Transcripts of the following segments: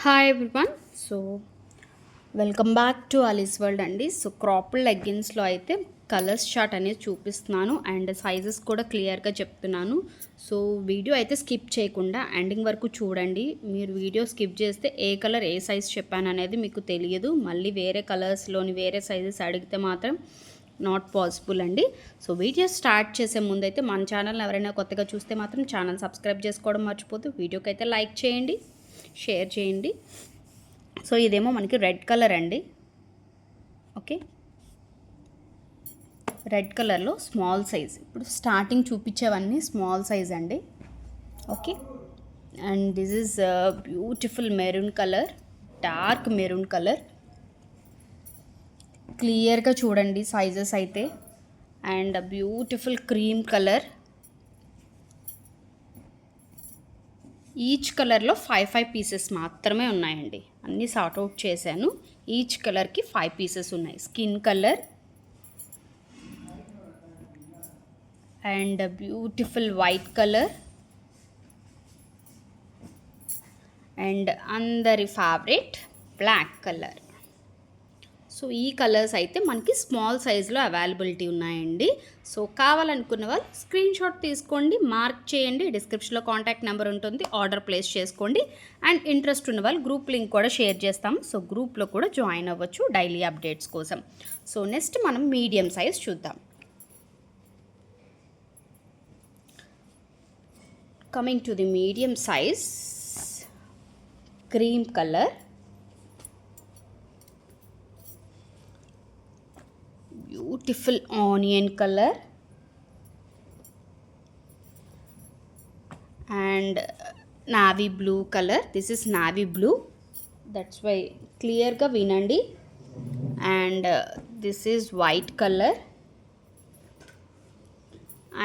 Hi everyone. So welcome back to Ali's world అండి. So cropped లెగ్గిన్స్లో అయితే కలర్స్ చార్ట్ అనేది చూపిస్తున్నాను అండ్ సైజెస్ కూడా క్లియర్గా చెప్తున్నాను. సో వీడియో అయితే స్కిప్ చేయకుండా ఎండింగ్ వరకు చూడండి. మీరు వీడియో స్కిప్ చేస్తే ఏ కలర్ ఏ సైజ్ చెప్పాను అనేది మీకు తెలియదు. మళ్ళీ వేరే కలర్స్లోని వేరే సైజెస్ అడిగితే మాత్రం నాట్ పాసిబుల్ అండి. సో వీడియో స్టార్ట్ చేసే ముందైతే మన ఛానల్ ఎవరైనా కొత్తగా చూస్తే మాత్రం ఛానల్ సబ్స్క్రైబ్ చేసుకోవడం మర్చిపోతూ వీడియోకి అయితే లైక్ చేయండి, షేర్ చేయండి. సో ఇదేమో మనకి రెడ్ కలర్ అండి. ఓకే, రెడ్ కలర్లో స్మాల్ సైజ్. ఇప్పుడు స్టార్టింగ్ చూపించేవన్నీ స్మాల్ సైజ్ అండి. Okay, and this is beautiful maroon colour, dark maroon colour. క్లియర్గా చూడండి సైజెస్ అయితే. And beautiful cream colour. Each కలర్లో 5 పీసెస్ మాత్రమే ఉన్నాయండి. అన్నీ సార్ట్అవుట్ చేశాను. ఈచ్ కలర్కి 5 పీసెస్ ఉన్నాయి. Skin colour and beautiful white colour and అందరి ఫేవరెట్ బ్లాక్ కలర్. సో ఈ కలర్స్ అయితే మనకి స్మాల్ సైజులో అవైలబిలిటీ ఉన్నాయండి. సో కావాలనుకున్న వాళ్ళు స్క్రీన్ షాట్ తీసుకోండి, మార్క్ చేయండి. డిస్క్రిప్షన్లో కాంటాక్ట్ నెంబర్ ఉంటుంది, ఆర్డర్ ప్లేస్ చేసుకోండి. అండ్ ఇంట్రెస్ట్ ఉన్న వాళ్ళు గ్రూప్ లింక్ కూడా షేర్ చేస్తాము. సో గ్రూప్లో కూడా జాయిన్ అవ్వచ్చు డైలీ అప్డేట్స్ కోసం. సో నెక్స్ట్ మనం మీడియం సైజ్ చూద్దాం. Coming to the medium size, cream colour, beautiful onion color and navy blue color. This is navy blue, that's why clear ga vinandi. And this is white color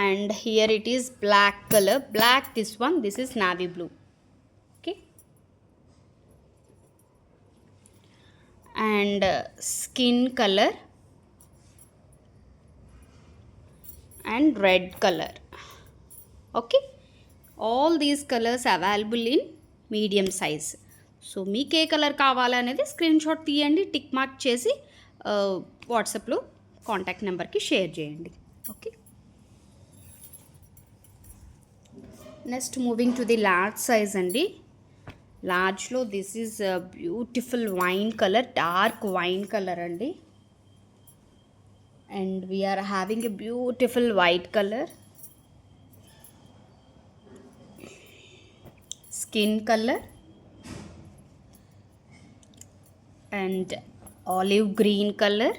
and here it is black color. Black, this one, this is navy blue. Okay, and skin color and red color. Okay, all these colors available in medium size. So మీకు ఏ colour కావాలనేది screen shot తీయండి, tick mark చేసి వాట్సాప్లో contact నెంబర్కి share చేయండి. Okay, next moving to the large size అండి. లార్జ్లో this is beautiful wine colour, dark wine colour అండి. And we are having a beautiful white color, skin color and olive green color.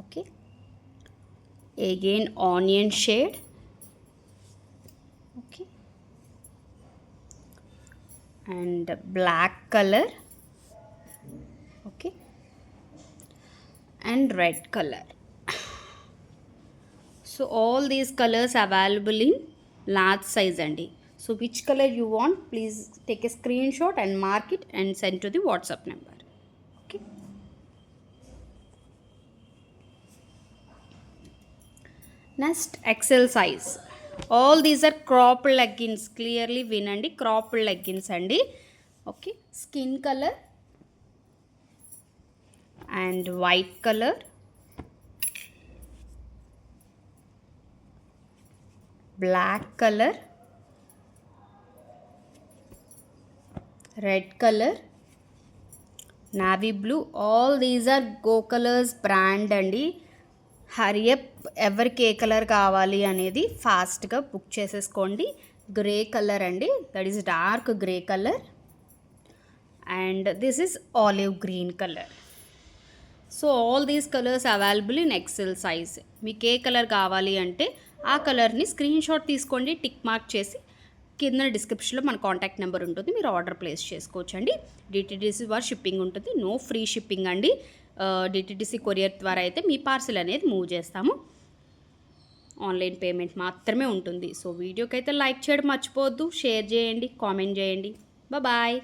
Okay, again onion shade. Okay, and black color. Okay, and red color. So all these colors available in large size andi. So which color you want, please take a screenshot and mark it and send to the WhatsApp number. Okay, next XL size. All these are cropped leggings. Clearly vinandi, cropped leggings andi. Okay, skin color and white color, black color, red color, navy blue. All these are Go Colors brand అండి. Hurry up, ఎవరికి ఏ colour కావాలి అనేది ఫాస్ట్గా book చేసేసుకోండి. Grey colour అండి, that is dark grey colour and this is olive green colour. So all these colours available in XL size. మీకు ఏ colour కావాలి అంటే ఆ కలర్ని స్క్రీన్ షాట్ తీసుకోండి, టిక్ మార్క్ చేసి కింద డిస్క్రిప్షన్లో మన కాంటాక్ట్ నెంబర్ ఉంటుంది, మీరు ఆర్డర్ ప్లేస్ చేసుకోవచ్చు అండి. డిటిడిసి వారు షిప్పింగ్ ఉంటుంది, నో ఫ్రీ షిప్పింగ్ అండి. డిటిడిసి కొరియర్ ద్వారా అయితే మీ పార్సిల్ అనేది మూవ్ చేస్తాము, ఆన్లైన్ పేమెంట్ మాత్రమే ఉంటుంది. సో వీడియోకి అయితే లైక్ చేయడం మర్చిపోవద్దు, షేర్ చేయండి, కామెంట్ చేయండి. బాయ్.